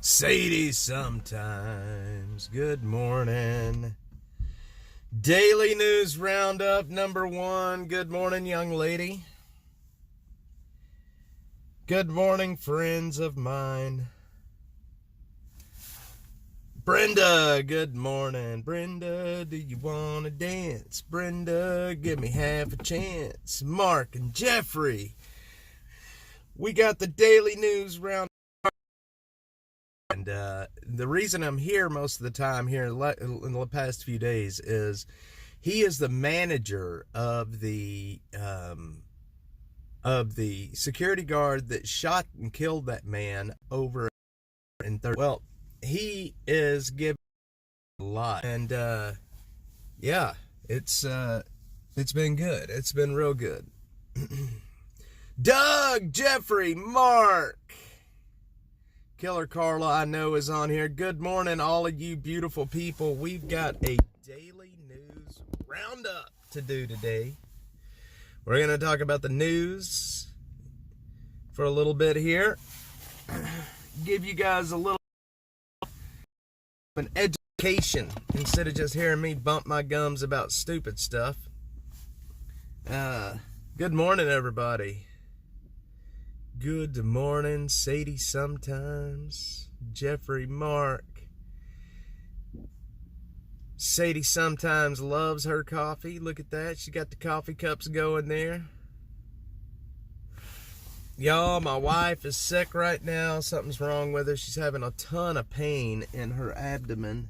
Sadie sometimes. Good morning. Daily News Roundup number 1. Good morning, young lady. Good morning, friends of mine. Brenda, good morning. Brenda, do you want to dance? Brenda, give me half a chance. Mark and Jeffrey, we got the Daily News Roundup. And the reason I'm here most of the time here in the past few days is he is the manager of the security guard that shot and killed that man over in 30. Well, he is giving a lot, and yeah, it's been good. It's been real good. Doug, Jeffrey, Mark. Killer Carla, I know, is on here. Good morning, all of you beautiful people. We've got a daily news roundup to do today. We're going to talk about the news for a little bit here. Give you guys a little an education instead of just hearing me bump my gums about stupid stuff. Good morning, everybody. Good morning, Sadie sometimes. Jeffrey, Mark. Sadie sometimes loves her coffee. Look at that. She got the coffee cups going there. Y'all, my wife is sick right now. Something's wrong with her. She's having a ton of pain in her abdomen.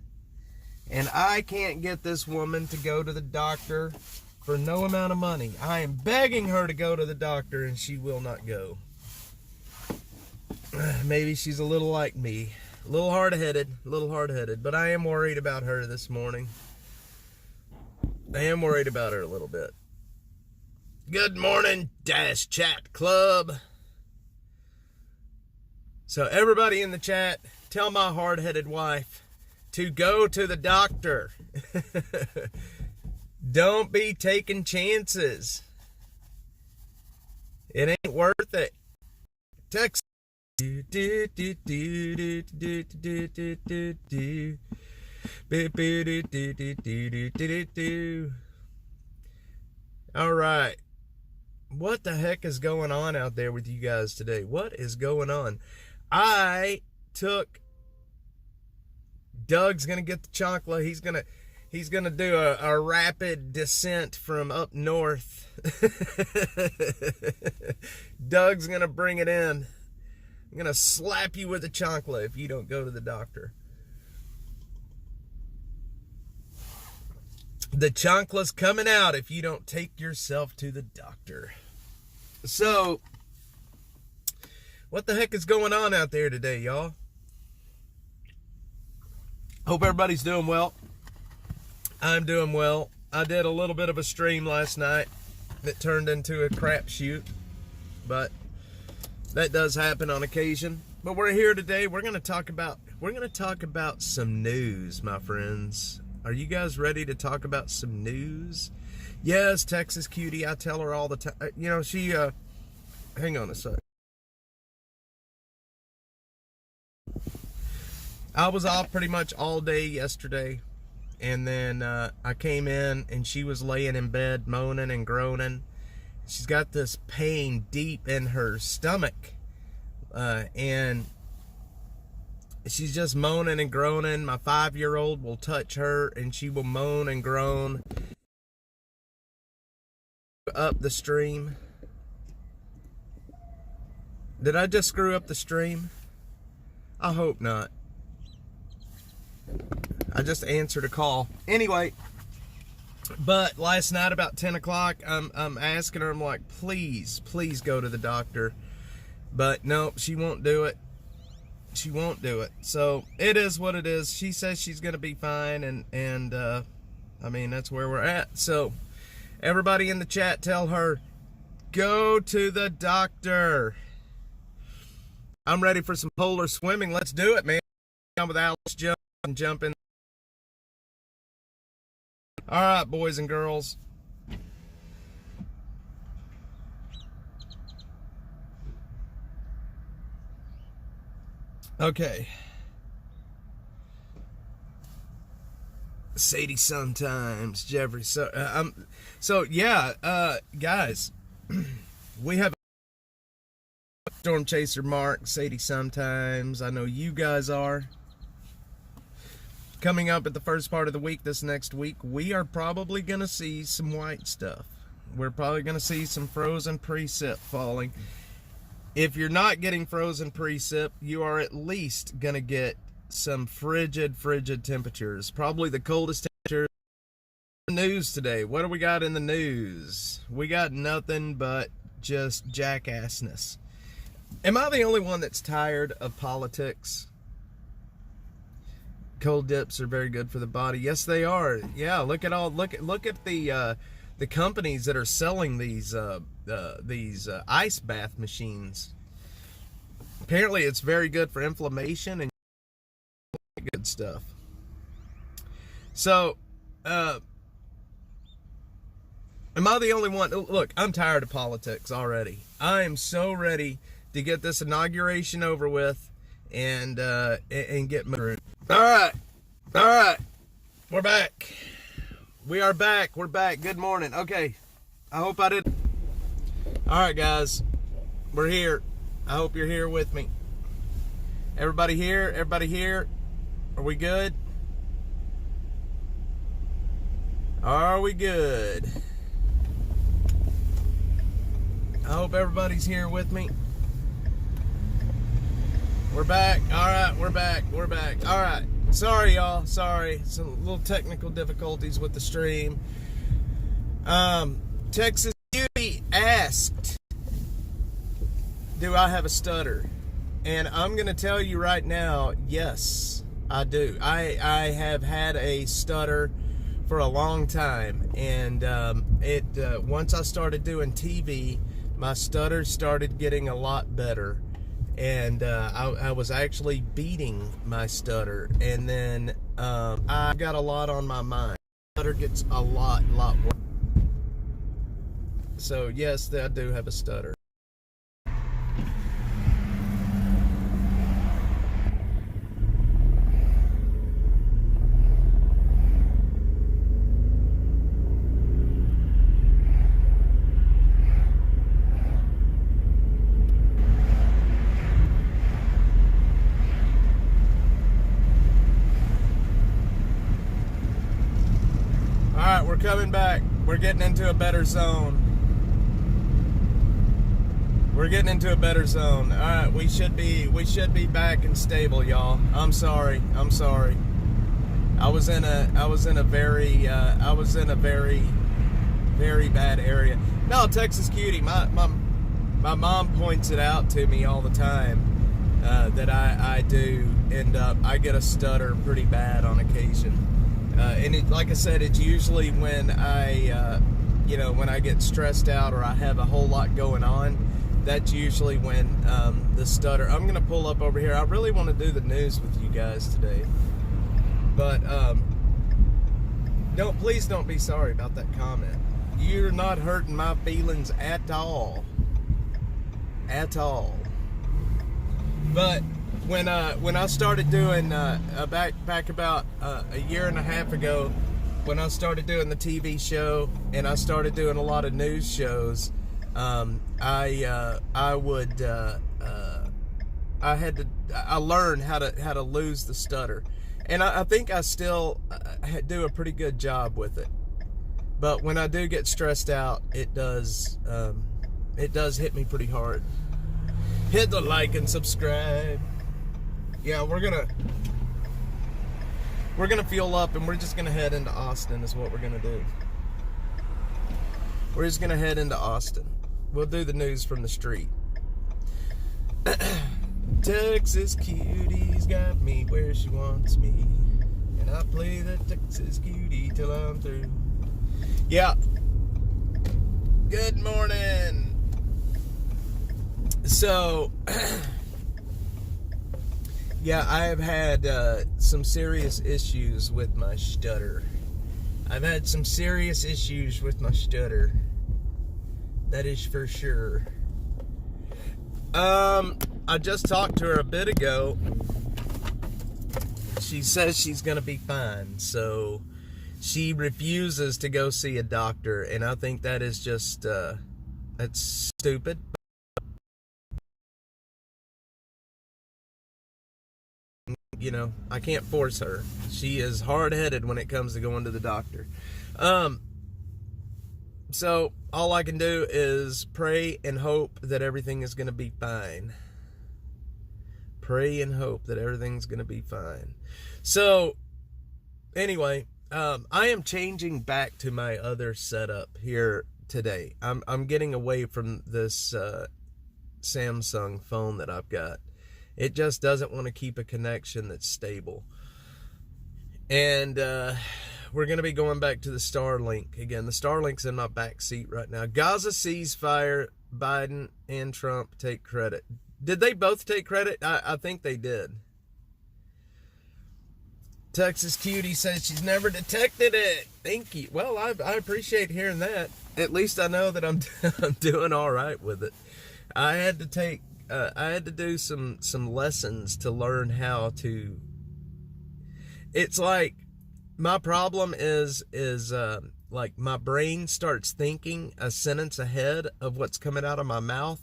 And I can't get this woman to go to the doctor for no amount of money. I am begging her to go to the doctor and she will not go. Maybe she's a little like me, a little hard-headed, but I am worried about her this morning. I am worried about her a little bit. Good morning, Dash Chat Club. So everybody in the chat, tell my hard-headed wife to go to the doctor. Don't be taking chances. It ain't worth it. Text. All right. What the heck is going on out there with you guys today? What is going on? Doug's gonna get the chocolate. He's gonna do a rapid descent from up north. Doug's gonna bring it in. I'm going to slap you with a chancla if you don't go to the doctor. The chancla's coming out if you don't take yourself to the doctor. So, what the heck is going on out there today, y'all? Hope everybody's doing well. I'm doing well. I did a little bit of a stream last night that turned into a crapshoot, but that does happen on occasion. But we're here today. We're going to talk about some news, my friends. Are you guys ready to talk about some news? Yes, Texas Cutie. I tell her all the time. You know, she hang on a sec. I was off pretty much all day yesterday, and then I came in and she was laying in bed moaning and groaning. She's got this pain deep in her stomach, and she's just moaning and groaning. My 5-year-old will touch her, and she will moan and groan. Up the stream. Did I just screw up the stream? I hope not. I just answered a call. Anyway. But last night about 10 o'clock, I'm asking her, I'm like, please go to the doctor. But no, she won't do it. She won't do it. So it is what it is. She says she's going to be fine. And I mean, that's where we're at. So everybody in the chat, tell her, go to the doctor. I'm ready for some polar swimming. Let's do it, man. I'm with Alice jump in. All right, boys and girls. Okay. Sadie sometimes, Jeffrey. So yeah, guys, we have Storm Chaser Mark, Sadie sometimes. I know you guys are. Coming up at the first part of the week, this next week, we are probably going to see some white stuff. We're probably going to see some frozen precip falling. If you're not getting frozen precip, you are at least going to get some frigid temperatures. Probably the coldest temperatures in the news today. What do we got in the news? We got nothing but just jackassness. Am I the only one that's tired of politics? Cold dips are very good for the body. Yes, they are. Yeah, look at the companies that are selling these ice bath machines. Apparently, it's very good for inflammation and good stuff. So, am I the only one? Look, I'm tired of politics already. I am so ready to get this inauguration over with and get moving. All right, we're back. We are back. We're back. Good morning. Okay, I hope I did. All right, guys, we're here. I hope you're here with me. Everybody here? Everybody here? Are we good? Are we good? I hope everybody's here with me. We're back. All right, we're back. We're back. All right. Sorry, y'all. Sorry. Some little technical difficulties with the stream. Texas Beauty asked, do I have a stutter? And I'm going to tell you right now, yes, I do. I have had a stutter for a long time. And once I started doing TV, my stutter started getting a lot better. And I was actually beating my stutter, and then I got a lot on my mind. Stutter gets a lot worse. So yes, I do have a stutter. We're coming back. We're getting into a better zone. We're getting into a better zone. All right, we should be back and stable, y'all. I'm sorry. I was in a very very bad area. No, Texas Cutie. My mom points it out to me all the time that I do end up. I get a stutter pretty bad on occasion. And like I said, it's usually when when I get stressed out or I have a whole lot going on. That's usually when the stutter. I'm gonna pull up over here. I really want to do the news with you guys today, but please don't be sorry about that comment. You're not hurting my feelings at all, But when I started doing back about a year and a half ago, when I started doing the TV show and I started doing a lot of news shows, I learned how to lose the stutter, and I think I still do a pretty good job with it. But when I do get stressed out, it does hit me pretty hard. Hit the like and subscribe. Yeah, we're gonna fuel up, and we're just gonna head into Austin is what we're gonna do. We're just gonna head into Austin. We'll do the news from the street. Texas Cutie's got me where she wants me, and I play the Texas Cutie till I'm through. Yeah. Good morning. So, yeah, I have had some serious issues with my stutter. I've had some serious issues with my stutter. That is for sure. I just talked to her a bit ago. She says she's gonna be fine. So, She refuses to go see a doctor, and I think that is just, that's stupid. You know, I can't force her. She is hard-headed when it comes to going to the doctor. So all I can do is pray and hope that everything is going to be fine. Pray and hope that everything's going to be fine. So anyway, I am changing back to my other setup here today. I'm getting away from this Samsung phone that I've got. It just doesn't want to keep a connection that's stable. And we're going to be going back to the Starlink again. The Starlink's in my back seat right now. Gaza ceasefire, Biden and Trump take credit. Did they both take credit? I think they did. Texas Cutie says she's never detected it. Thank you. Well, I appreciate hearing that. At least I know that I'm doing all right with it. I had to do some lessons to learn how to. It's like my problem is like my brain starts thinking a sentence ahead of what's coming out of my mouth.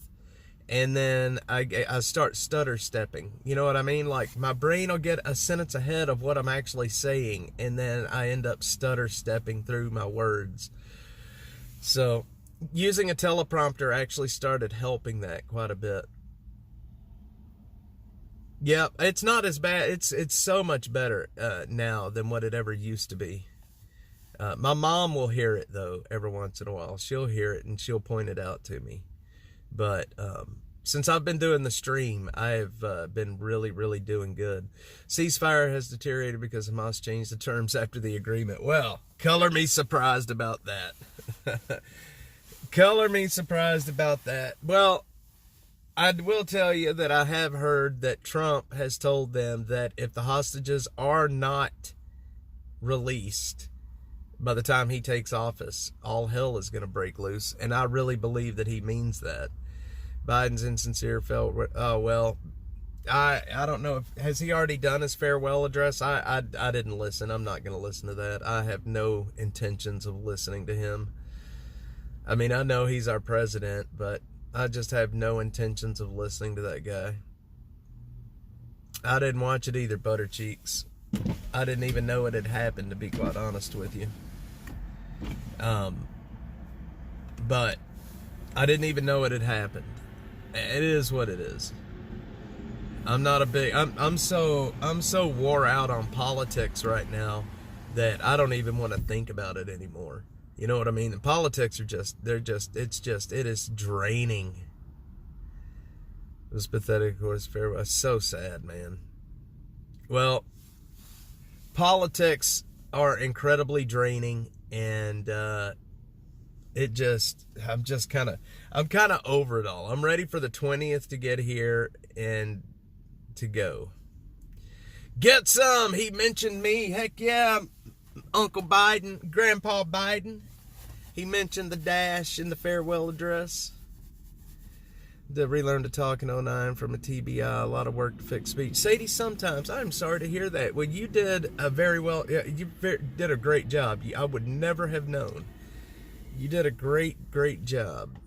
And then I start stutter stepping. You know what I mean? Like my brain will get a sentence ahead of what I'm actually saying, and then I end up stutter stepping through my words. So using a teleprompter actually started helping that quite a bit. Yeah, it's not as bad. It's so much better now than what it ever used to be. My mom will hear it though every once in a while. She'll hear it and she'll point it out to me. But since I've been doing the stream, I've been really doing good. Ceasefire has deteriorated because Hamas changed the terms after the agreement. Well, color me surprised about that. Color me surprised about that. Well, I will tell you that I have heard that Trump has told them that if the hostages are not released by the time he takes office, all hell is going to break loose. And I really believe that he means that. Biden's insincere oh, well, I don't know. Has he already done his farewell address? I didn't listen. I'm not going to listen to that. I have no intentions of listening to him. I mean, I know he's our president, but I just have no intentions of listening to that guy. I didn't watch it either, Butter Cheeks. I didn't even know it had happened, to be quite honest with you. But I didn't even know it had happened. It is what it is. I'm not a big. I'm so wore out on politics right now that I don't even want to think about it anymore. You know what I mean? And politics are it is draining. It was pathetic, of course. Fair. It's so sad, man. Well, politics are incredibly draining, and I'm kind of over it all. I'm ready for the 20th to get here and to go. Get some. He mentioned me. Heck yeah. Uncle Biden, Grandpa Biden. He mentioned the dash in the farewell address. To relearn to talk in 09 from a TBI. A lot of work to fix speech. Sadie, sometimes. I'm sorry to hear that. Well, you did you did a great job. I would never have known. You did a great job.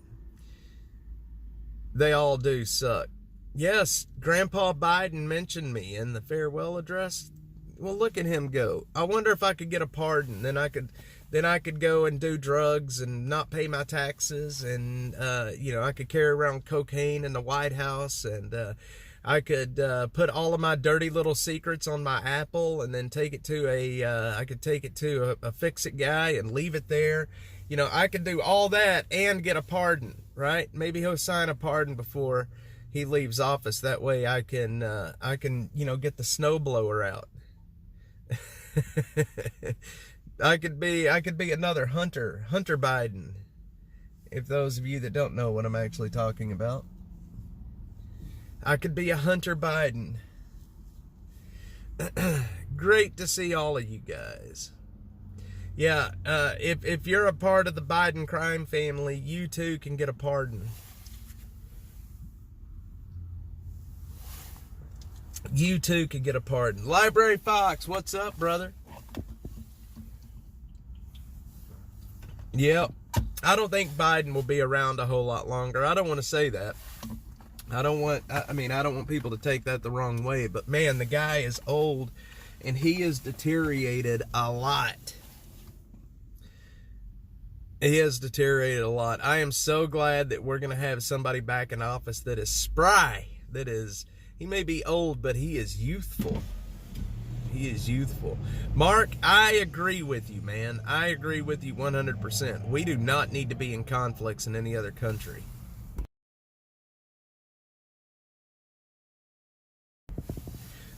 They all do suck. Yes, Grandpa Biden mentioned me in the farewell address. Well, look at him go. I wonder if I could get a pardon. Then I could go and do drugs and not pay my taxes, and I could carry around cocaine in the White House, and I could put all of my dirty little secrets on my Apple, and then take it to a fix-it guy and leave it there. You know, I could do all that and get a pardon, right? Maybe he'll sign a pardon before he leaves office. That way I can get the snowblower out. I could be another Hunter Biden. If those of you that don't know what I'm actually talking about. I could be a Hunter Biden. Great to see all of you guys. Yeah, if you're a part of the Biden crime family, you too can get a pardon. You too can get a pardon. Library Fox, what's up, brother? Yep. I don't think Biden will be around a whole lot longer. I don't want to say that. I don't want people to take that the wrong way, but man, the guy is old and he has deteriorated a lot. He has deteriorated a lot. I am so glad that we're going to have somebody back in office that is spry. He may be old, but he is youthful. He is youthful. Mark, I agree with you, man. I agree with you 100%. We do not need to be in conflicts in any other country.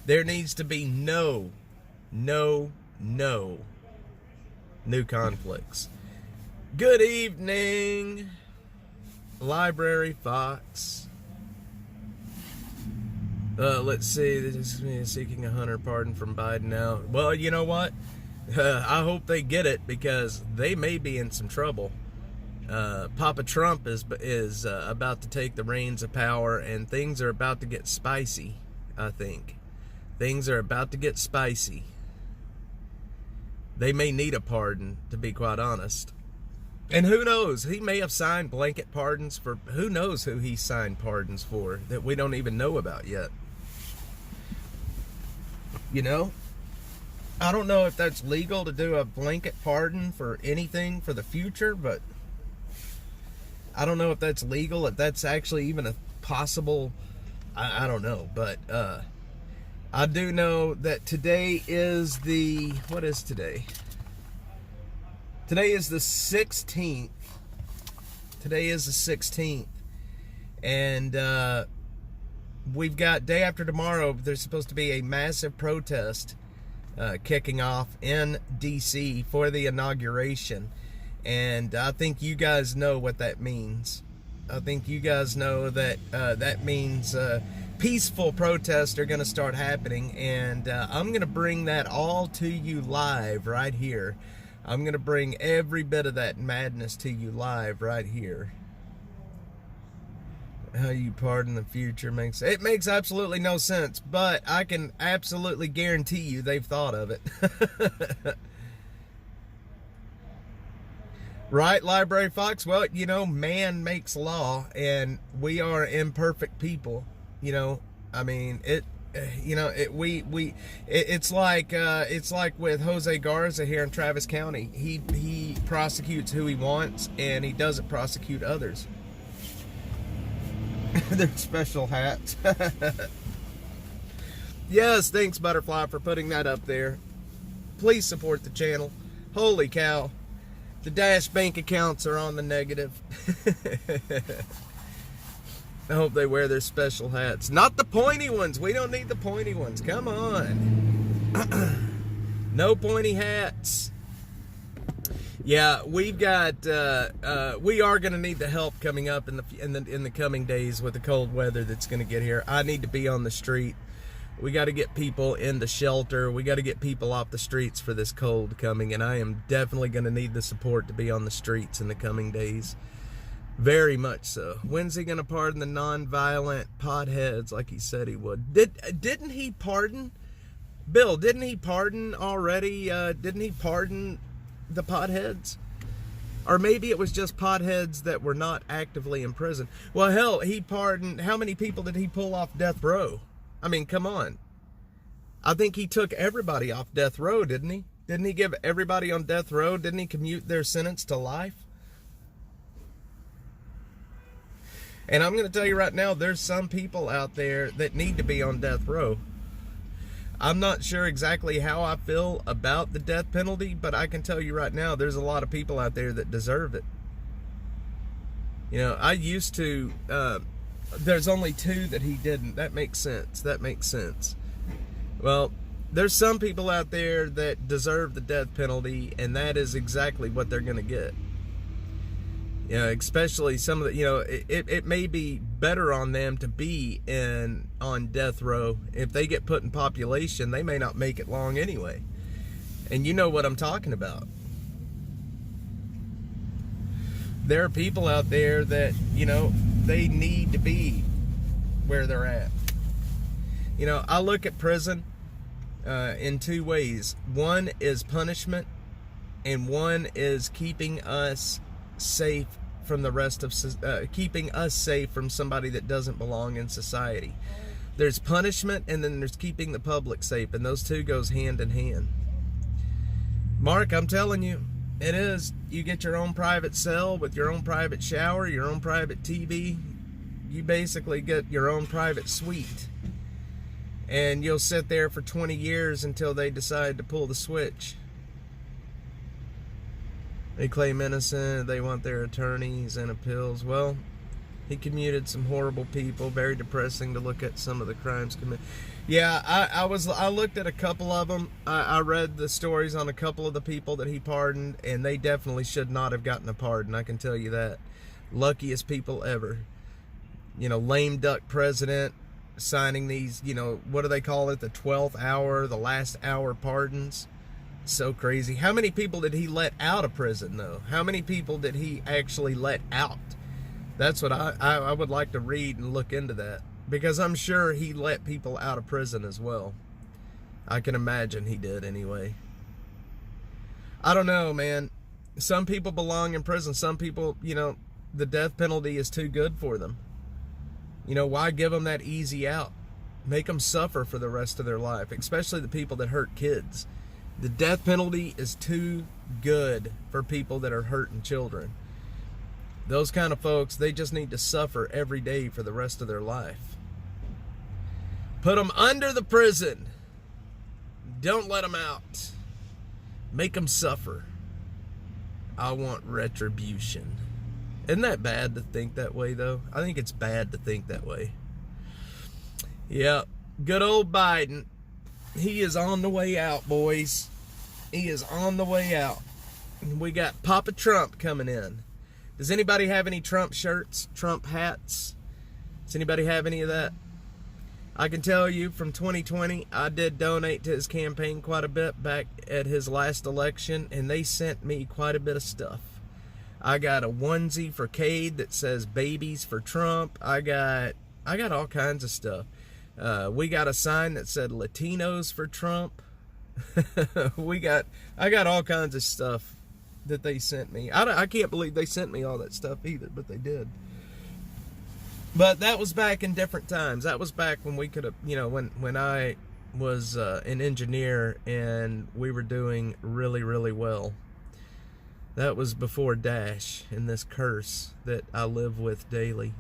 There needs to be no new conflicts. Good evening, Library Fox. Let's see, this is seeking a hunter pardon from Biden now. Well, you know what? I hope they get it, because they may be in some trouble. Papa Trump is about to take the reins of power, and things are about to get spicy, I think. Things are about to get spicy. They may need a pardon, to be quite honest. And who knows? He may have signed blanket pardons for, who knows who he signed pardons for that we don't even know about yet. You know? I don't know if that's legal to do a blanket pardon for anything for the future, but I don't know if that's legal, if that's actually even a possible, I don't know. But I do know that today is what is today? Today is the 16th. Today is the 16th. And we've got day after tomorrow, there's supposed to be a massive protest kicking off in D.C. for the inauguration. And I think you guys know what that means. I think you guys know that that means peaceful protests are going to start happening. And I'm going to bring that all to you live right here. I'm going to bring every bit of that madness to you live right here. How you pardon the future makes absolutely no sense, but I can absolutely guarantee you they've thought of it. Right, Library Fox? Well, you know, man makes law, and we are imperfect people. You know, I mean, it's like with Jose Garza here in Travis County. He prosecutes who he wants, and he doesn't prosecute others. They're special hats. Yes, thanks Butterfly for putting that up there. Please support the channel. Holy cow, the Dash bank accounts are on the negative. I hope they wear their special hats. Not the pointy ones. We don't need the pointy ones. Come on. No pointy hats. Yeah, we've got. We are going to need the help coming up in the coming days with the cold weather that's going to get here. I need to be on the street. We got to get people into shelter. We got to get people off the streets for this cold coming, and I am definitely going to need the support to be on the streets in the coming days. Very much so. When's he going to pardon the non-violent potheads like he said he would? Didn't he pardon? Bill, didn't he pardon already? Didn't he pardon the potheads? Or maybe it was just potheads that were not actively in prison. Well, hell, he pardoned, how many people did he pull off death row? I mean, come on. I think he took everybody off death row, didn't he? Didn't he give everybody on death row, didn't he commute their sentence to life? And I'm going to tell you right now, there's some people out there that need to be on death row. I'm not sure exactly how I feel about the death penalty, but I can tell you right now, there's a lot of people out there that deserve it. You know, I used to, there's only 2 that he didn't. That makes sense. That makes sense. Well, there's some people out there that deserve the death penalty, and that is exactly what they're going to get. You know, especially some of the, you know, it may be better on them to be on death row. If they get put in population, they may not make it long anyway. And you know what I'm talking about. There are people out there that, you know, they need to be where they're at. You know, I look at prison in 2 ways. One is punishment, and one is keeping us safe from the rest of keeping us safe from somebody that doesn't belong in society. There's punishment, and then there's keeping the public safe, and those two goes hand in hand. Mark, I'm telling you, it is. You get your own private cell with your own private shower, your own private TV. You basically get your own private suite. And you'll sit there for 20 years until they decide to pull the switch. They claim innocent, they want their attorneys and appeals. Well, he commuted some horrible people. Very depressing to look at some of the crimes committed. Yeah, I looked at a couple of them. I read the stories on a couple of the people that he pardoned, and they definitely should not have gotten a pardon. I can tell you that. Luckiest people ever. You know, lame duck president signing these, you know, what do they call it? The 12th hour, the last hour pardons. So crazy. How many people did he let out of prison, though? How many people did he actually let out? That's what I would like to read and look into that. Because I'm sure he let people out of prison as well. I can imagine he did anyway. I don't know, man. Some people belong in prison. Some people, you know, the death penalty is too good for them. You know, why give them that easy out? Make them suffer for the rest of their life, especially the people that hurt kids. The death penalty is too good for people that are hurting children. Those kind of folks, they just need to suffer every day for the rest of their life. Put them under the prison. Don't let them out. Make them suffer. I want retribution. Isn't that bad to think that way, though? I think it's bad to think that way. Yeah, good old Biden. He is on the way out, boys. He is on the way out. We got Papa Trump coming in. Does anybody have any Trump shirts, Trump hats? Does anybody have any of that? I can tell you from 2020, I did donate to his campaign quite a bit back at his last election, and they sent me quite a bit of stuff. I got a onesie for Cade that says babies for Trump. I got all kinds of stuff. We got a sign that said Latinos for Trump. I got all kinds of stuff that they sent me. I can't believe they sent me all that stuff either, but they did. But that was back in different times. That was back when we could have, you know, when I was an engineer and we were doing really, really well. That was before Dash and this curse that I live with daily.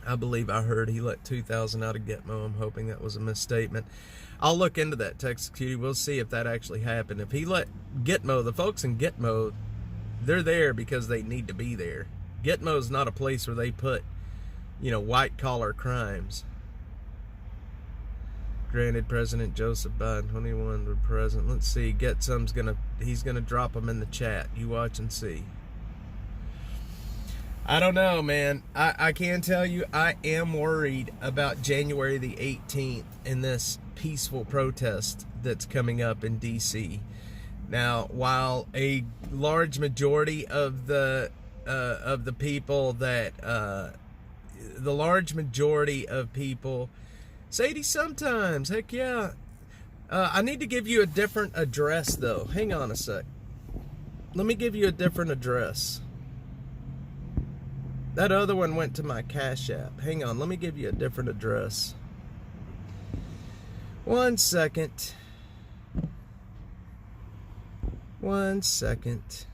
I believe I heard he let 2,000 out of Gitmo. I'm hoping that was a misstatement. I'll look into that, Texas Cutie. We'll see if that actually happened. If he let Gitmo, the folks in Gitmo, they're there because they need to be there. Gitmo's not a place where they put, you know, white-collar crimes. Granted, President Joseph Biden, 21, were present. Let's see, he's gonna drop them in the chat. You watch and see. I don't know, man. I can tell you, I am worried about January the 18th and this peaceful protest that's coming up in D.C. Now, while a large majority of the people that the large majority of people, Sadie, sometimes, heck yeah. I need to give you a different address, though. Hang on a sec. Let me give you a different address. That other one went to my Cash App. Hang on, let me give you a different address. 1 second. 1 second.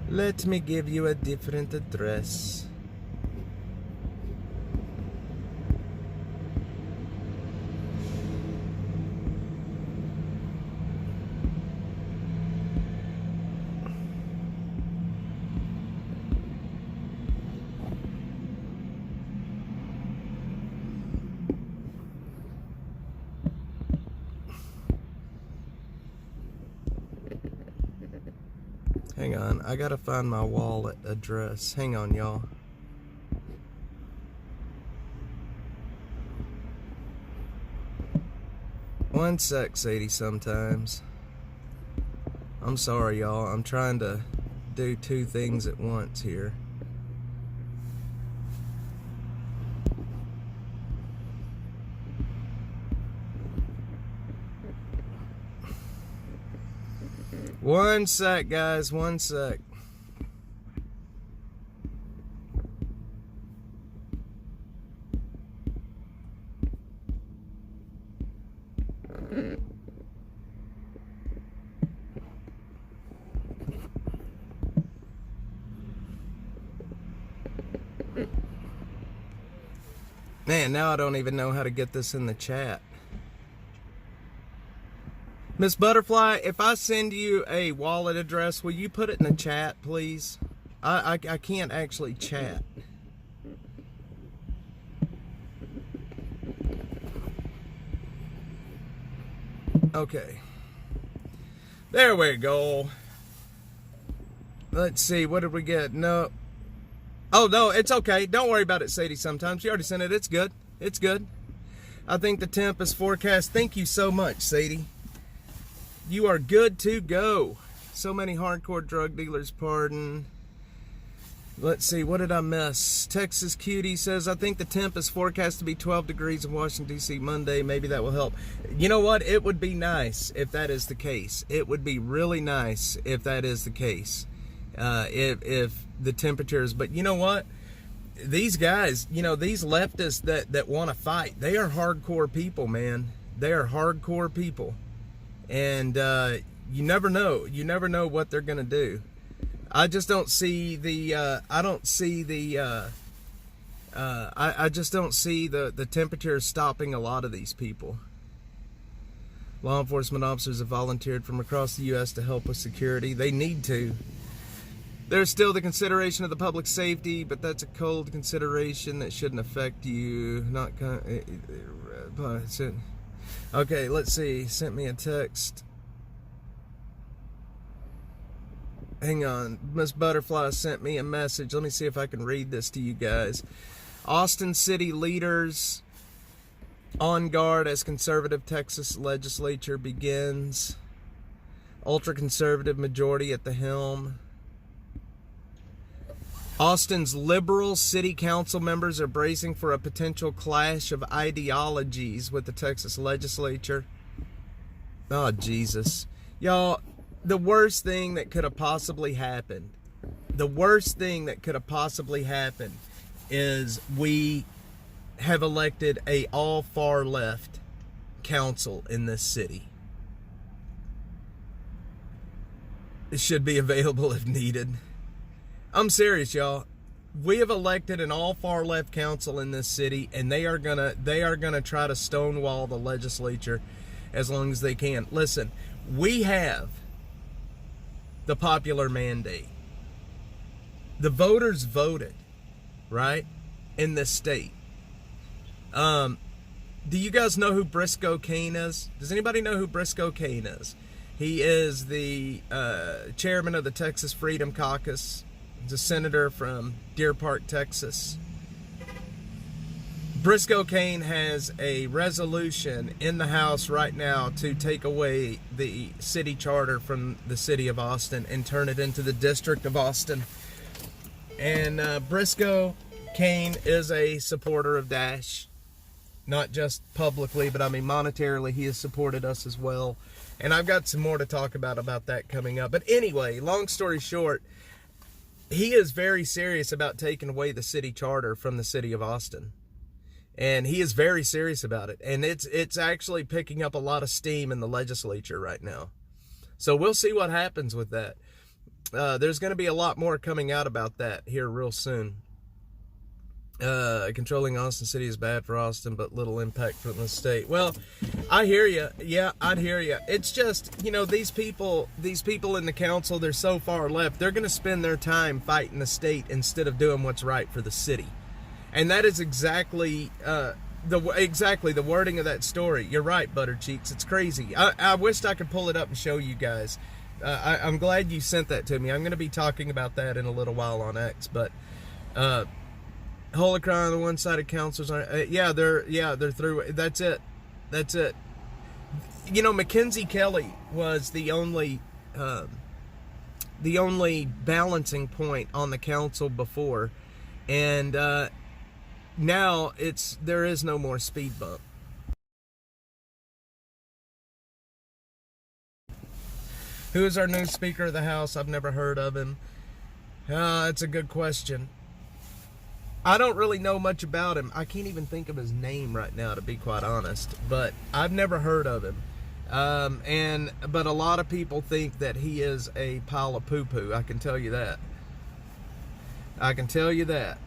Let me give you a different address. Hang on, I gotta find my wallet address. Hang on, y'all. One sec, Sadie, sometimes. I'm sorry, y'all. I'm trying to do two things at once here. One sec, guys. One sec. Man, now I don't even know how to get this in the chat. Miss Butterfly, if I send you a wallet address, will you put it in the chat, please? I can't actually chat. Okay. There we go. Let's see, what did we get? No. Oh, no, it's okay. Don't worry about it, Sadie, sometimes. You already sent it. It's good. It's good. I think the temp is forecast. Thank you so much, Sadie. You are good to go. So many hardcore drug dealers pardon. Let's see, what did I miss? Texas Cutie says, I think the temp is forecast to be 12 degrees in Washington, D.C. Monday. Maybe that will help. You know what? It would be nice if that is the case. It would be really nice if that is the case. If the temperatures, but you know what? These guys, you know, these leftists that want to fight, they are hardcore people, man. They are hardcore people. And you never know. You never know what they're going to do. I just don't see the, I just don't see the temperature stopping a lot of these people. Law enforcement officers have volunteered from across the U.S. to help with security. They need to. There's still the consideration of the public safety, but that's a cold consideration that shouldn't affect you. Not okay, let's see. Sent me a text. Hang on. Miss Butterfly sent me a message. Let me see if I can read this to you guys. Austin City leaders on guard as conservative Texas legislature begins. Ultra-conservative majority at the helm. Austin's liberal city council members are bracing for a potential clash of ideologies with the Texas legislature. Oh, Jesus. Y'all, the worst thing that could have possibly happened, is we have elected a all far left council in this city. It should be available if needed. I'm serious, y'all. We have elected an all far left council in this city, and they are gonna try to stonewall the legislature as long as they can. Listen, we have the popular mandate. The voters voted, right, in this state. Do you guys know who Briscoe Cain is? Does anybody know who Briscoe Cain is? He is the chairman of the Texas Freedom Caucus. He's a senator from Deer Park, Texas. Briscoe Cain has a resolution in the House right now to take away the city charter from the city of Austin and turn it into the District of Austin. And Briscoe Cain is a supporter of Dash. Not just publicly, but I mean monetarily, he has supported us as well. And I've got some more to talk about that coming up. But anyway, long story short, he is very serious about taking away the city charter from the city of Austin. And he is very serious about it. And it's actually picking up a lot of steam in the legislature right now. So we'll see what happens with that. There's going to be a lot more coming out about that here real soon. Controlling Austin City is bad for Austin, but little impact from the state. Well, I hear you. Yeah, I'd hear you. It's just, you know, these people in the council, they're so far left. They're going to spend their time fighting the state instead of doing what's right for the city. And that is exactly the wording of that story. You're right, Buttercheeks. It's crazy. I wished I could pull it up and show you guys. I'm glad you sent that to me. I'm going to be talking about that in a little while on X, but Holocron on the one-sided councils are, they're through. That's it. You know, Mackenzie Kelly was the only balancing point on the council before, and now there is no more speed bump. Who is our new Speaker of the House? I've never heard of him. It's a good question. I don't really know much about him. I can't even think of his name right now, to be quite honest. But I've never heard of him. But a lot of people think that he is a pile of poo-poo. I can tell you that. I can tell you that.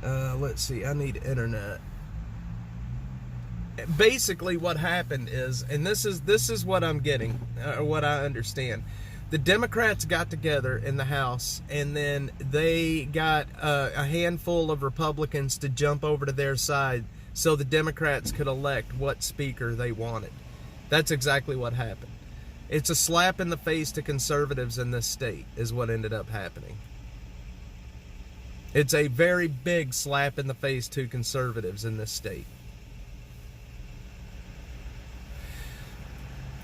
Let's see. I need internet. Basically, what happened is, and this is what I'm getting, what I understand. The Democrats got together in the House, and then they got a handful of Republicans to jump over to their side so the Democrats could elect what speaker they wanted. That's exactly what happened. It's a slap in the face to conservatives in this state, is what ended up happening. It's a very big slap in the face to conservatives in this state.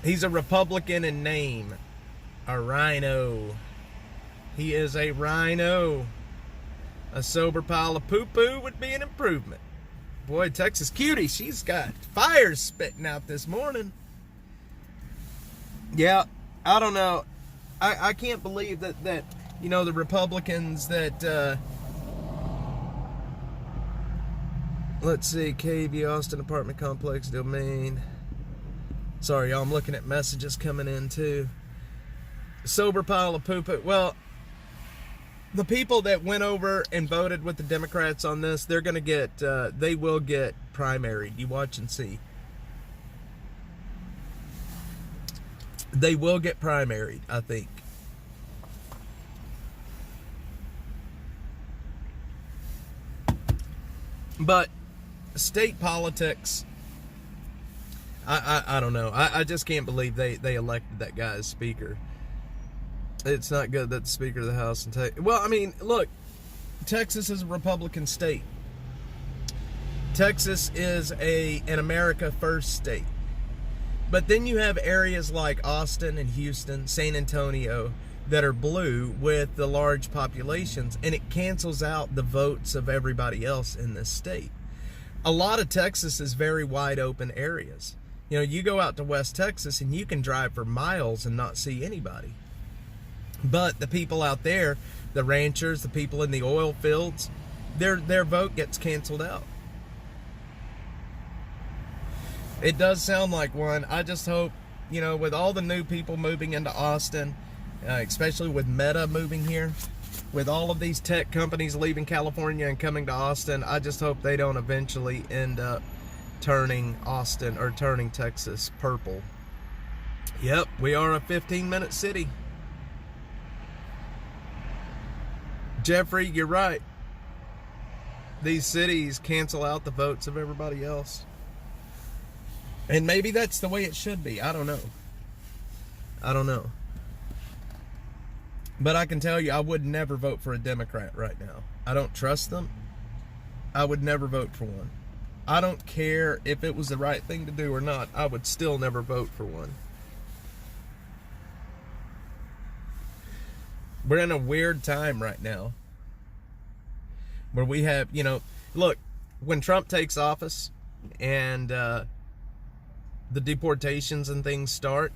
He's a Republican in name. A rhino. He is a rhino. A sober pile of poo-poo would be an improvement. Boy, Texas Cutie, she's got fires spitting out this morning. Yeah, I don't know. I can't believe that you know, the Republicans that... let's see, KB, Austin Apartment Complex, Domain. Sorry, y'all, I'm looking at messages coming in, too. Sober pile of poo-poo. Well, the people that went over and voted with the Democrats on this, they're going to get, they will get primaried. You watch and see. They will get primaried, I think. But state politics, I don't know. I just can't believe they elected that guy as speaker. It's not good that the Speaker of the House and well, I mean, look, Texas is a Republican state. Texas is an America First state. But then you have areas like Austin and Houston, San Antonio, that are blue with the large populations, and it cancels out the votes of everybody else in this state. A lot of Texas is very wide open areas. You know, you go out to West Texas and you can drive for miles and not see anybody. But the people out there, the ranchers, the people in the oil fields, their vote gets canceled out. It does sound like one. I just hope, you know, with all the new people moving into Austin, especially with Meta moving here, with all of these tech companies leaving California and coming to Austin, I just hope they don't eventually end up turning Austin or turning Texas purple. Yep, we are a 15-minute city. Jeffrey, you're right. These cities cancel out the votes of everybody else. And maybe that's the way it should be. I don't know. I don't know. But I can tell you, I would never vote for a Democrat right now. I don't trust them. I would never vote for one. I don't care if it was the right thing to do or not. I would still never vote for one. We're in a weird time right now where we have, you know, look, when Trump takes office and the deportations and things start,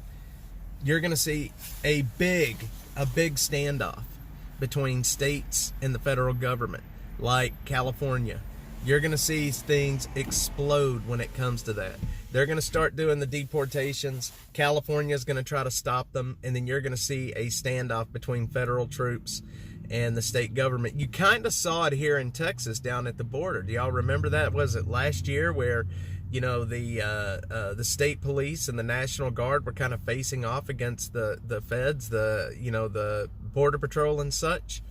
you're going to see a big standoff between states and the federal government, like California. You're going to see things explode when it comes to that. They're going to start doing the deportations. California is going to try to stop them. And then you're going to see a standoff between federal troops and the state government. You kind of saw it here in Texas down at the border. Do y'all remember that? Was it last year where, you know, the state police and the National Guard were kind of facing off against the feds, the Border Patrol and such?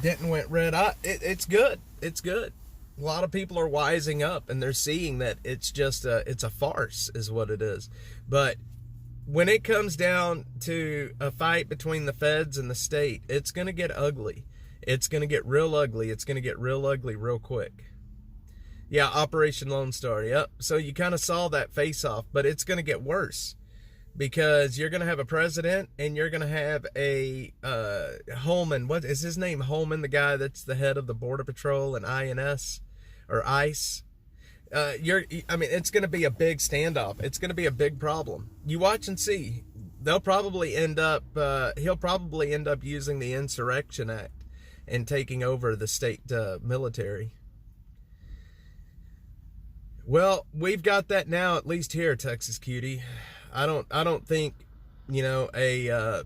Denton went red. It's good. It's good. A lot of people are wising up and they're seeing that it's just it's a farce is what it is. But when it comes down to a fight between the feds and the state, it's going to get ugly. It's going to get real ugly. It's going to get real ugly real quick. Yeah, Operation Lone Star. Yep. So you kind of saw that face off, but it's going to get worse because you're going to have a president and you're going to have a Holman. What is his name? Holman, the guy that's the head of the Border Patrol and INS or ICE. I mean, it's going to be a big standoff. It's going to be a big problem. You watch and see. They'll probably end up, he'll probably end up using the Insurrection Act and taking over the state military. Well, we've got that now, at least here, Texas Cutie. I don't think, a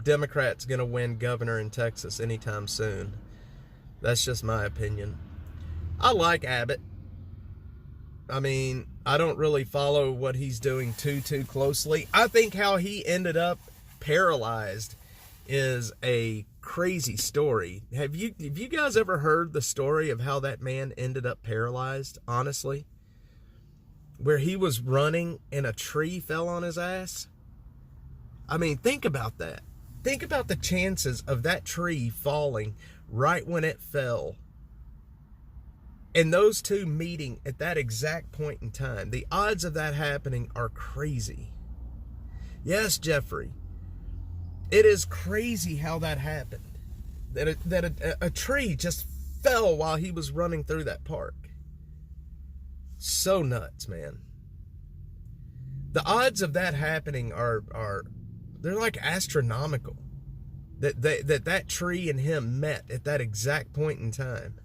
Democrat's going to win governor in Texas anytime soon. That's just my opinion. I like Abbott. I mean, I don't really follow what he's doing too closely. I think how he ended up paralyzed is a crazy story. Have you guys ever heard the story of how that man ended up paralyzed, honestly? Where he was running and a tree fell on his ass? I mean, think about that. Think about the chances of that tree falling right when it fell. And those two meeting at that exact point in time. The odds of that happening are crazy. Yes, Jeffrey. It is crazy how that happened. That a tree just fell while he was running through that park. So nuts, man. The odds of that happening are they're like astronomical. That tree and him met at that exact point in time.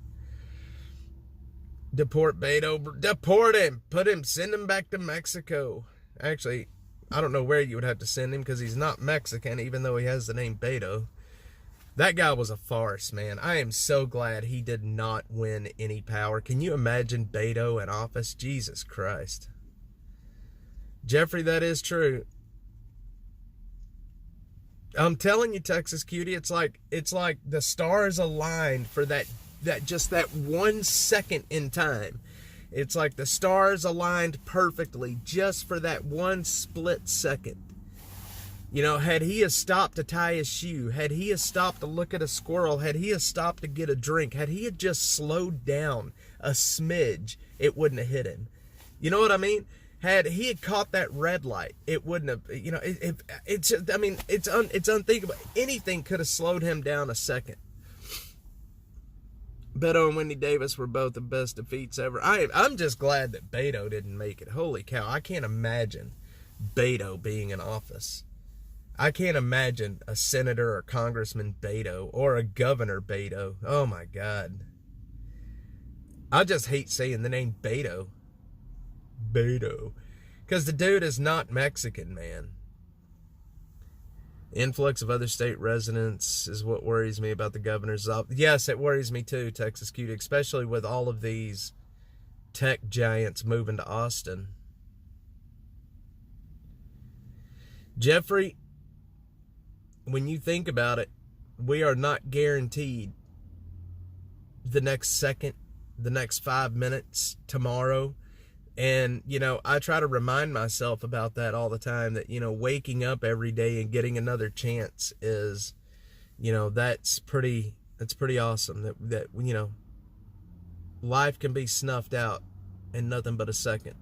Deport Beto. Deport him. Send him back to Mexico. Actually, I don't know where you would have to send him because he's not Mexican, even though he has the name Beto. That guy was a farce, man. I am so glad he did not win any power. Can you imagine Beto in office? Jesus Christ. Jeffrey, that is true. I'm telling you, Texas Cutie, it's like the stars aligned for that 1 second in time. It's like the stars aligned perfectly just for that one split second. You know, had he have stopped to tie his shoe, had he have stopped to look at a squirrel, had he have stopped to get a drink, had he had just slowed down a smidge, it wouldn't have hit him. You know what I mean? Had he had caught that red light, it wouldn't have, it's unthinkable. Anything could have slowed him down a second. Beto and Wendy Davis were both the best defeats ever. I'm just glad that Beto didn't make it. Holy cow, I can't imagine Beto being in office. I can't imagine a senator or congressman Beto or a governor Beto. Oh my God. I just hate saying the name Beto. Beto. Because the dude is not Mexican, man. Influx of other state residents is what worries me about the governor's office. Yes, it worries me too, Texas Cutie, especially with all of these tech giants moving to Austin. Jeffrey, when you think about it, we are not guaranteed the next second, the next 5 minutes, tomorrow. And, I try to remind myself about that all the time, that, waking up every day and getting another chance is, that's pretty awesome. That life can be snuffed out in nothing but a second.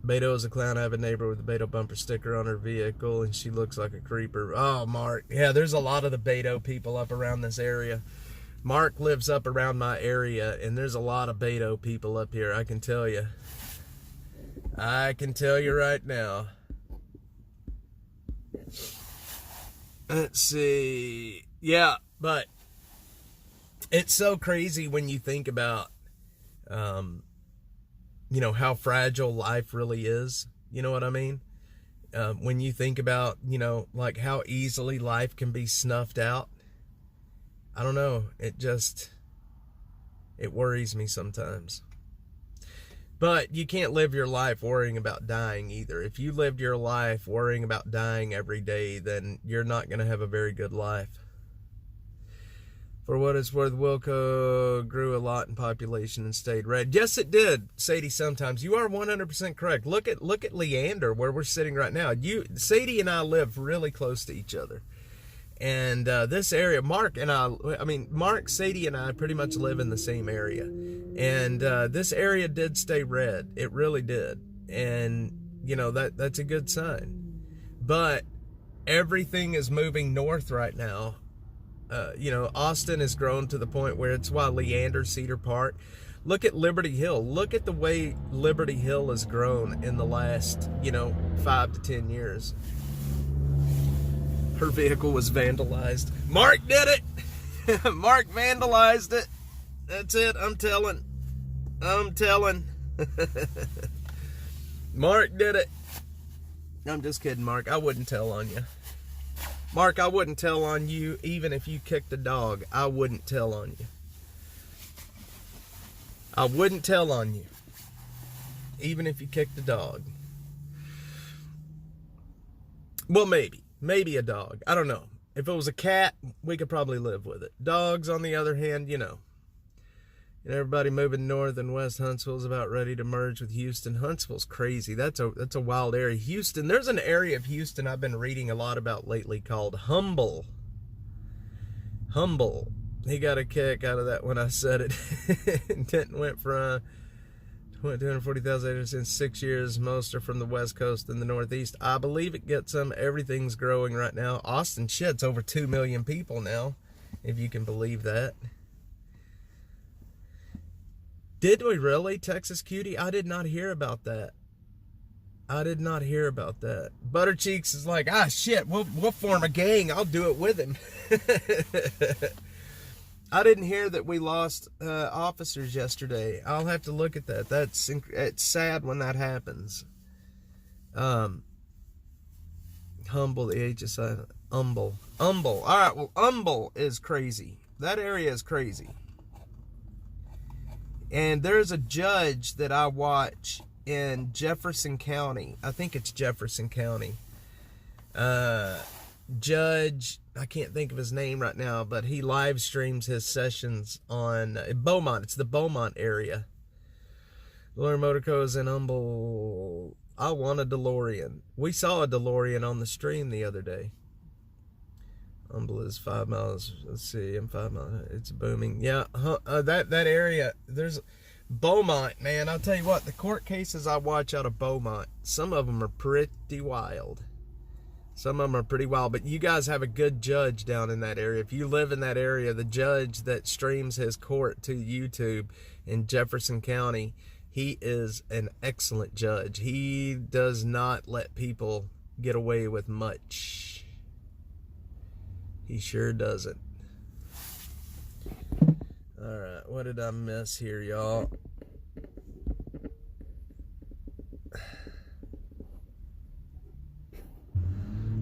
Beto is a clown. I have a neighbor with a Beto bumper sticker on her vehicle, and she looks like a creeper. Oh, Mark. Yeah, there's a lot of the Beto people up around this area. Mark lives up around my area, and there's a lot of Beto people up here, I can tell you. I can tell you right now. Let's see. Yeah, but it's so crazy when you think about, how fragile life really is. You know what I mean? When you think about, like how easily life can be snuffed out. I don't know. It worries me sometimes. But you can't live your life worrying about dying either. If you lived your life worrying about dying every day, then you're not going to have a very good life. For what it's worth, Wilco grew a lot in population and stayed red. Yes, it did, Sadie, sometimes. You are 100% correct. Look at Leander, where we're sitting right now. Sadie and I live really close to each other. And this area, Mark, Sadie and I pretty much live in the same area. And this area did stay red. It really did. And, that's a good sign. But everything is moving north right now. Austin has grown to the point where it's why Leander, Cedar Park. Look at Liberty Hill. Look at the way Liberty Hill has grown in the last, 5 to 10 years. Her vehicle was vandalized. Mark did it. Mark vandalized it. That's it. I'm telling. Mark did it. I'm just kidding, Mark. I wouldn't tell on you. Mark, I wouldn't tell on you even if you kicked a dog. I wouldn't tell on you. I wouldn't tell on you even if you kicked a dog. Well, maybe a dog. I don't know. If it was a cat, we could probably live with it. Dogs, on the other hand, everybody moving north and west. Huntsville's about ready to merge with Houston. Huntsville's crazy. That's a wild area. Houston, there's an area of Houston I've been reading a lot about lately called Humble. Humble. He got a kick out of that when I said it. Denton went from 240,000 acres in 6 years. Most are from the West Coast and the Northeast. I believe it gets them. Everything's growing right now. Austin, shit's over 2 million people now, if you can believe that. Did we really, Texas Cutie? I did not hear about that. Buttercheeks is like, shit, we'll form a gang. I'll do it with him. I didn't hear that we lost officers yesterday. I'll have to look at that. It's sad when that happens. Humble, the HSI, Humble. All right, well, Humble is crazy. That area is crazy. And there's a judge that I watch in Jefferson County. I think it's Jefferson County. Judge, I can't think of his name right now, but he live streams his sessions on Beaumont. It's the Beaumont area. Lawyer Motorco is in Humble. I want a DeLorean. We saw a DeLorean on the stream the other day. Humble is 5 miles. Let's see, I'm 5 miles. It's booming. Yeah, that area. There's Beaumont, man. I'll tell you what. The court cases I watch out of Beaumont, some of them are pretty wild. Some of them are pretty wild, but you guys have a good judge down in that area. If you live in that area, the judge that streams his court to YouTube in Jefferson County, he is an excellent judge. He does not let people get away with much. He sure doesn't. All right, what did I miss here, y'all?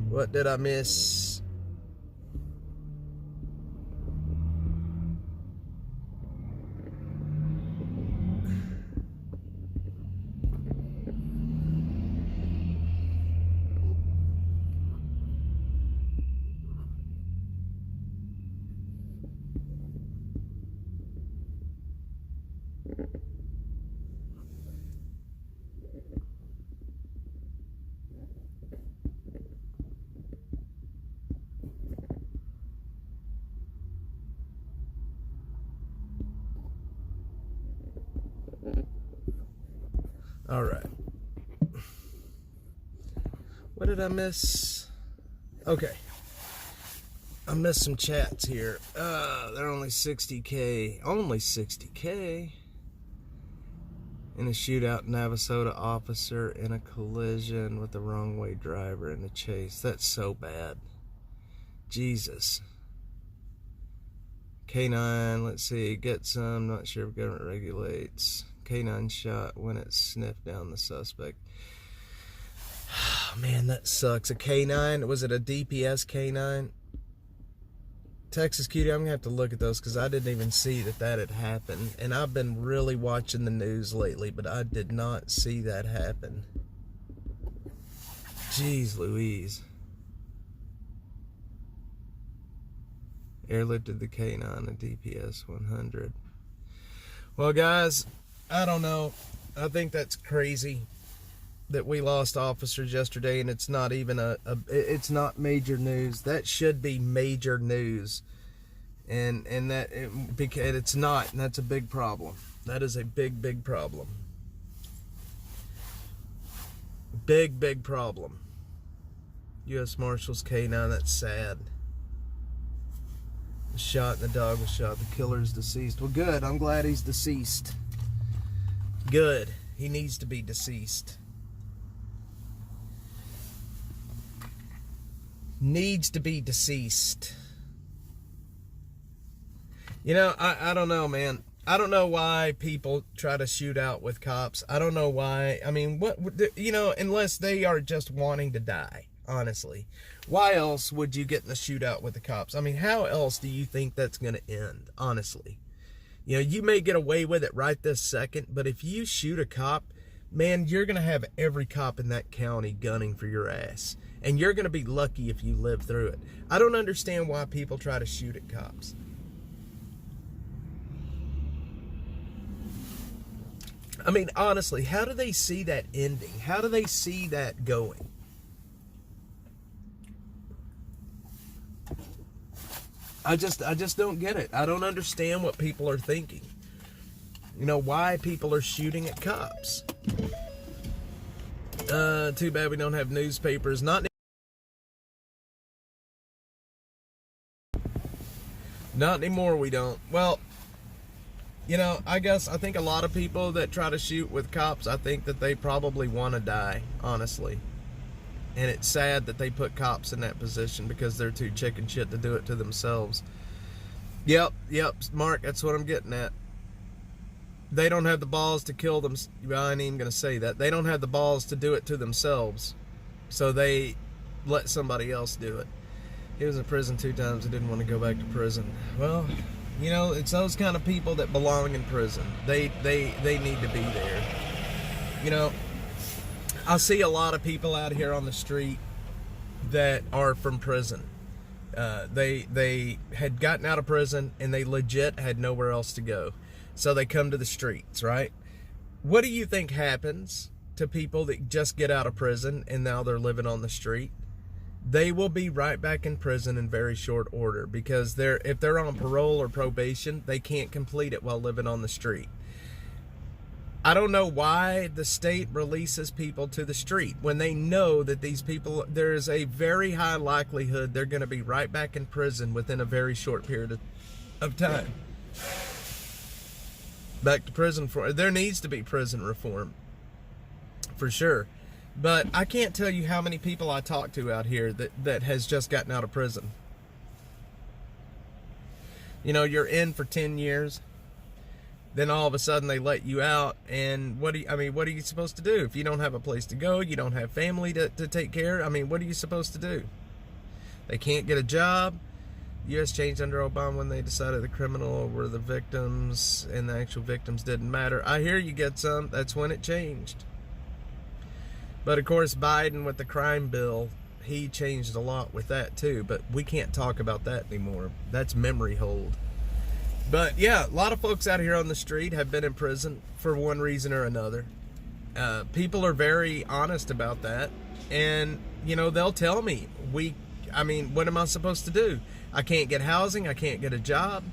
What did I miss? All right. What did I miss? Okay. I missed some chats here. They're only 60K. Only 60K. In a shootout, Navasota officer in a collision with the wrong way driver in a chase. That's so bad. Jesus. K9, let's see, get some, not sure if government regulates. K9 shot when it sniffed down the suspect. Oh, man, that sucks. A K9, was it a DPS K9? Texas Cutie, I'm going to have to look at those because I didn't even see that had happened. And I've been really watching the news lately, but I did not see that happen. Jeez Louise. Airlifted the K9, a DPS 100. Well, guys, I don't know. I think that's crazy that we lost officers yesterday, and it's not even it's not major news. That should be major news, and that because it's not, and that's a big problem. That is a big problem. Big problem. U.S. Marshals K9. That's sad. Shot and the dog was shot. The killer's deceased. Well, good. I'm glad he's deceased. Good. He needs to be deceased. Needs to be deceased. You know, I don't know, man. I don't know why people try to shoot out with cops. I don't know why. I mean, what, you know, unless they are just wanting to die, honestly. Why else would you get in a shootout with the cops? I mean, how else do you think that's going to end, honestly? You know, you may get away with it right this second, but if you shoot a cop, man, you're going to have every cop in that county gunning for your ass. And you're going to be lucky if you live through it. I don't understand why people try to shoot at cops. I mean, honestly, how do they see that ending? How do they see that going? I just don't get it. I don't understand what people are thinking. You know, why people are shooting at cops. Too bad we don't have newspapers. Not anymore, we don't. Well, you know, I think a lot of people that try to shoot with cops, I think that they probably want to die, honestly. And it's sad that they put cops in that position because they're too chicken shit to do it to themselves. Yep, Mark, that's what I'm getting at. They don't have the balls to kill them. Well, I ain't even going to say that. They don't have the balls to do it to themselves. So they let somebody else do it. He was in prison 2 times and didn't want to go back to prison. Well, you know, it's those kind of people that belong in prison. They need to be there. You know, I see a lot of people out here on the street that are from prison. They had gotten out of prison and they legit had nowhere else to go. So they come to the streets, right? What do you think happens to people that just get out of prison and now they're living on the street? They will be right back in prison in very short order because if they're on parole or probation, they can't complete it while living on the street. I don't know why the state releases people to the street when they know that these people, there is a very high likelihood they're going to be right back in prison within a very short period of time. Back to prison there needs to be prison reform for sure. But I can't tell you how many people I talk to out here that has just gotten out of prison. You know, you're in for 10 years. Then all of a sudden they let you out, and what are you supposed to do? If you don't have a place to go, you don't have family to take care of, I mean, what are you supposed to do? They can't get a job. U.S. changed under Obama when they decided the criminal were the victims and the actual victims didn't matter. I hear you get some. That's when it changed. But of course, Biden with the crime bill, he changed a lot with that too. But we can't talk about that anymore. That's memory hold. But yeah, a lot of folks out here on the street have been in prison for one reason or another. People are very honest about that. And, you know, they'll tell me, what am I supposed to do? I can't get housing. I can't get a job.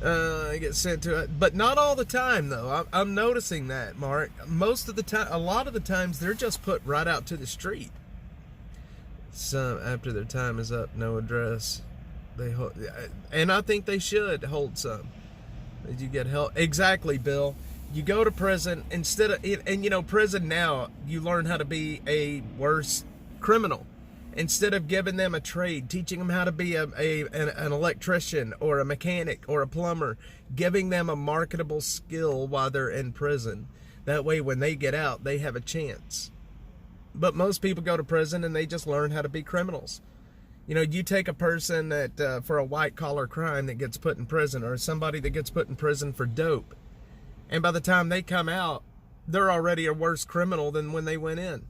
I get sent to it. But not all the time, though. I'm noticing that, Mark. Most of the time, a lot of the times, they're just put right out to the street. Some, after their time is up, no address. They hold, and I think they should hold some. Did you get help? Exactly, Bill. You go to prison instead of, and you know, prison now, you learn how to be a worse criminal. Instead of giving them a trade, teaching them how to be an electrician or a mechanic or a plumber, giving them a marketable skill while they're in prison. That way, when they get out, they have a chance. But most people go to prison and they just learn how to be criminals. You know, you take a person that for a white-collar crime that gets put in prison, or somebody that gets put in prison for dope, and by the time they come out, they're already a worse criminal than when they went in.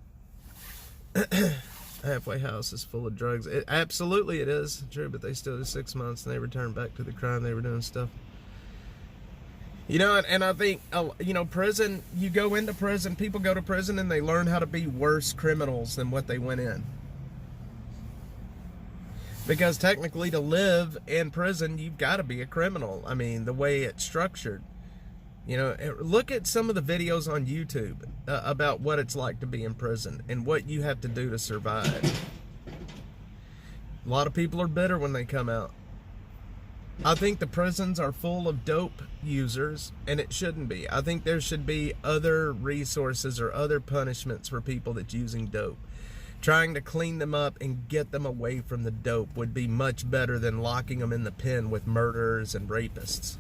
Halfway house is full of drugs. Absolutely it is. True, but they still do 6 months and they return back to the crime they were doing stuff. You know, and I think, you know, prison, you go into prison, people go to prison and they learn how to be worse criminals than what they went in. Because technically to live in prison, you've got to be a criminal. I mean, the way it's structured. You know, look at some of the videos on YouTube about what it's like to be in prison and what you have to do to survive. A lot of people are bitter when they come out. I think the prisons are full of dope users, and it shouldn't be. I think there should be other resources or other punishments for people that's using dope. Trying to clean them up and get them away from the dope would be much better than locking them in the pen with murderers and rapists.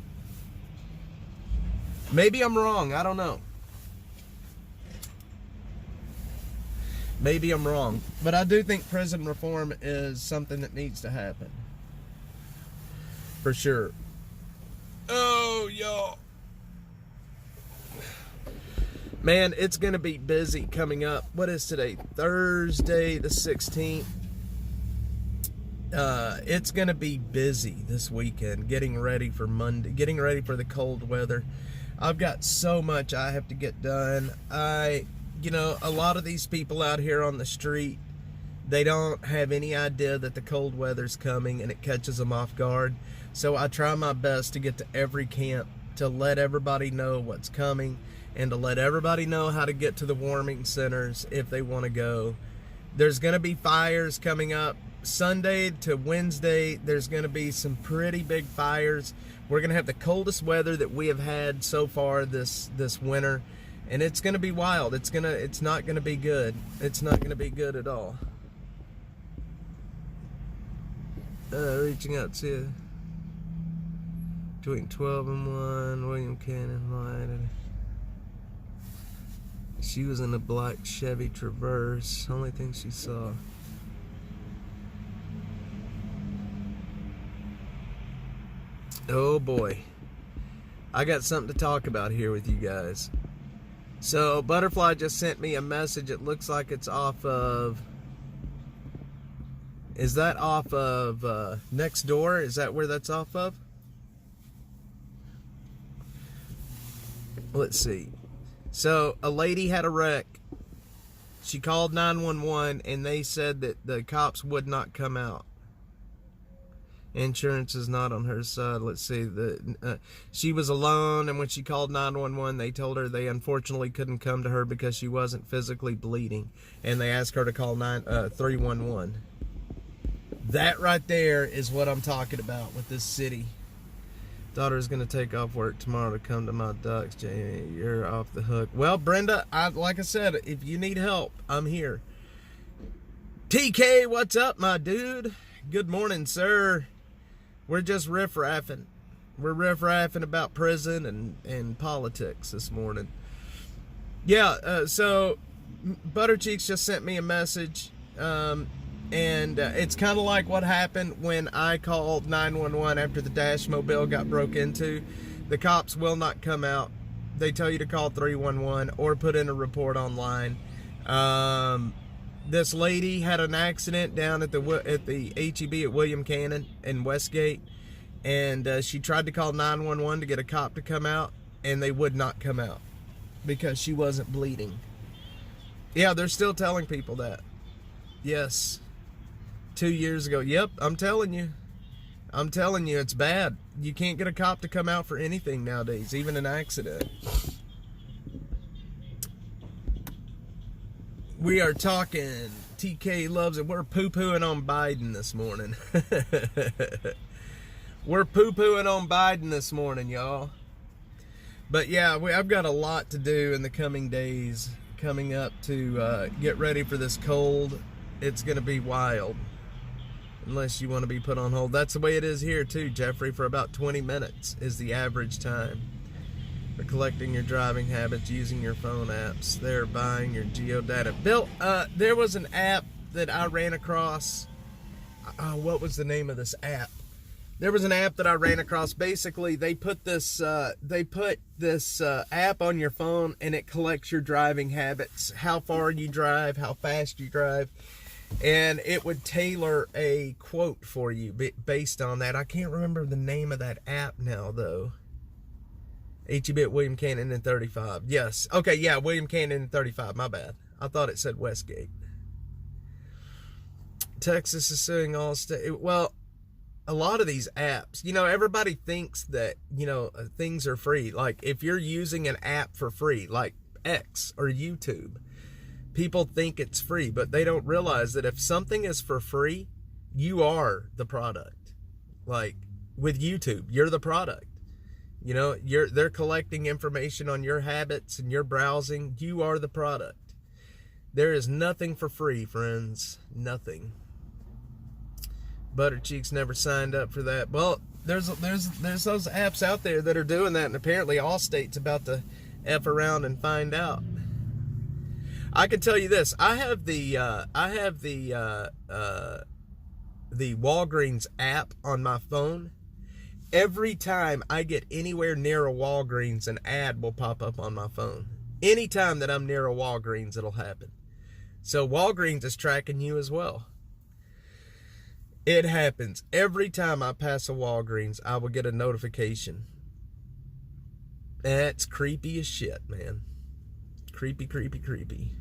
Maybe I'm wrong. I don't know. Maybe I'm wrong. But I do think prison reform is something that needs to happen. For sure. Oh, y'all. Man, it's going to be busy coming up. What is today? Thursday the 16th. It's going to be busy this weekend, getting ready for Monday, getting ready for the cold weather. I've got so much I have to get done. A lot of these people out here on the street, they don't have any idea that the cold weather's coming and it catches them off guard. So I try my best to get to every camp to let everybody know what's coming and to let everybody know how to get to the warming centers if they want to go. There's going to be fires coming up. Sunday to Wednesday, there's going to be some pretty big fires. We're going to have the coldest weather that we have had so far this winter, and it's going to be wild. It's not going to be good. It's not going to be good at all. Reaching out to between 12 and 1, William Cannon lied. She was in a black Chevy Traverse. Only thing she saw. Oh boy. I got something to talk about here with you guys. So, Butterfly just sent me a message. It looks like it's off of... Is that off of Next Door? Is that where that's off of? Let's see. So, a lady had a wreck. She called 911 and they said that the cops would not come out. Insurance is not on her side. Let's see. She was alone, and when she called 911, they told her they unfortunately couldn't come to her because she wasn't physically bleeding. And they asked her to call 311. That right there is what I'm talking about with this city. Daughter's going to take off work tomorrow to come to my ducks. Jamie, you're off the hook. Well, Brenda, like I said, if you need help, I'm here. TK, what's up, my dude? Good morning, sir. We're just riff-raffing. We're riff-raffing about prison and politics this morning. Yeah, so Buttercheeks just sent me a message. And it's kind of like what happened when I called 911 after the Dash Mobile got broke into. The cops will not come out. They tell you to call 311 or put in a report online. This lady had an accident down at the H-E-B at William Cannon in Westgate. And she tried to call 911 to get a cop to come out. And they would not come out because she wasn't bleeding. Yeah, they're still telling people that. Yes. 2 years ago. Yep, I'm telling you. It's bad. You can't get a cop to come out for anything nowadays, even an accident. We are talking, TK loves it. We're poo-pooing on Biden this morning. We're poo-pooing on Biden this morning, y'all. But yeah, I've got a lot to do in the coming days coming up to get ready for this cold. It's going to be wild. Unless you want to be put on hold. That's the way it is here too, Jeffrey. For about 20 minutes is the average time for collecting your driving habits, using your phone apps. They're buying your geodata. Bill, there was an app that I ran across. What was the name of this app? There was an app that I ran across. Basically, they put this app on your phone, and it collects your driving habits, how far you drive, how fast you drive. And it would tailor a quote for you based on that. I can't remember the name of that app now, though. H-E-B at William Cannon in 35. Yes. Okay, yeah, William Cannon in 35. My bad. I thought it said Westgate. Texas is suing all state. Well, a lot of these apps, everybody thinks that, things are free. Like, if you're using an app for free, like X or YouTube, people think it's free, but they don't realize that if something is for free, You are the product. Like with YouTube, you're the product. You know, they're collecting information on your habits and your browsing. You are the product. There is nothing for free, friends. Nothing. Buttercheeks never signed up for that. Well, there's those apps out there that are doing that, and apparently Allstate's about to F around and find out. I can tell you this: I have the Walgreens app on my phone. Every time I get anywhere near a Walgreens, an ad will pop up on my phone. Anytime that I'm near a Walgreens, it'll happen. So Walgreens is tracking you as well. It happens. Every time I pass a Walgreens, I will get a notification. That's creepy as shit, man. Creepy, creepy, creepy.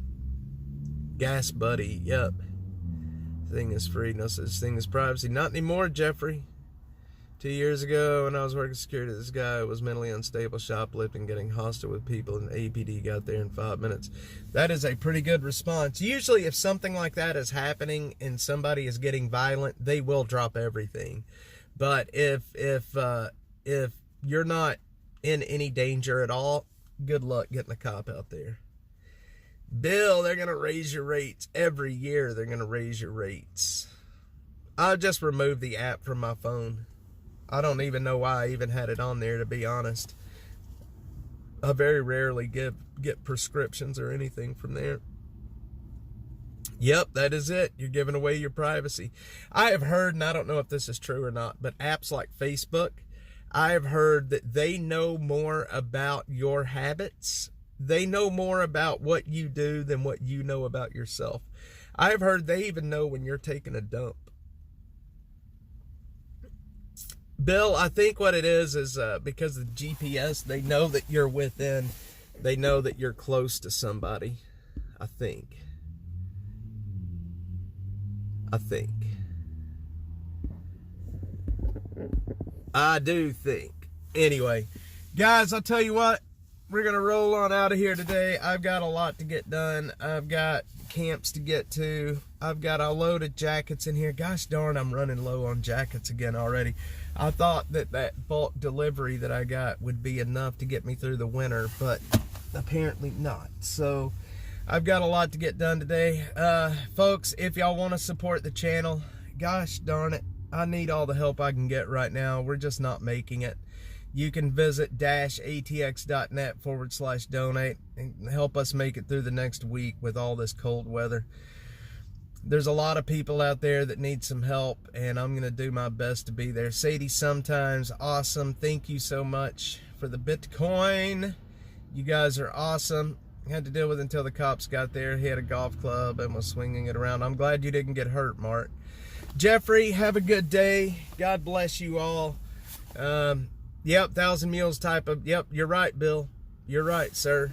Gas Buddy, yep. Thing is free, no such thing as privacy. Not anymore, Jeffrey. 2 years ago, when I was working security, this guy was mentally unstable, shoplifting, getting hostile with people, and APD got there in 5 minutes. That is a pretty good response. Usually, if something like that is happening and somebody is getting violent, they will drop everything. But if you're not in any danger at all, good luck getting a cop out there. Bill, they're going to raise your rates. Every year, they're going to raise your rates. I just removed the app from my phone. I don't even know why I even had it on there, to be honest. I very rarely get prescriptions or anything from there. Yep, that is it. You're giving away your privacy. I have heard, and I don't know if this is true or not, but apps like Facebook, I have heard that they know more about your habits. They know more about what you do than what you know about yourself. I have heard they even know when you're taking a dump. Bill, I think what it is because of the GPS, they know that you're within, they know that you're close to somebody. I think. I do think. Anyway, guys, I'll tell you what, we're going to roll on out of here today. I've got a lot to get done. I've got camps to get to. I've got a load of jackets in here. Gosh darn, I'm running low on jackets again already. I thought that bulk delivery that I got would be enough to get me through the winter, but apparently not. So I've got a lot to get done today. Folks, if y'all want to support the channel, gosh darn it, I need all the help I can get right now. We're just not making it. You can visit -atx.net/donate and help us make it through the next week with all this cold weather. There's a lot of people out there that need some help, and I'm going to do my best to be there. Sadie, sometimes awesome. Thank you so much for the Bitcoin. You guys are awesome. Had to deal with it until the cops got there. He had a golf club and was swinging it around. I'm glad you didn't get hurt, Mark. Jeffrey, have a good day. God bless you all. Yep, 1,000 Mules type of, yep, you're right, Bill. You're right, sir.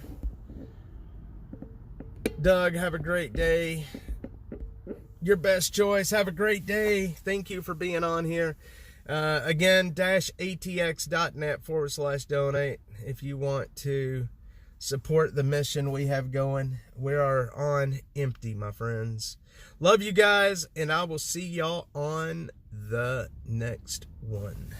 Doug, have a great day. Your best choice. Have a great day. Thank you for being on here. Again, -atx.net/donate if you want to support the mission we have going. We are on empty, my friends. Love you guys, and I will see y'all on the next one.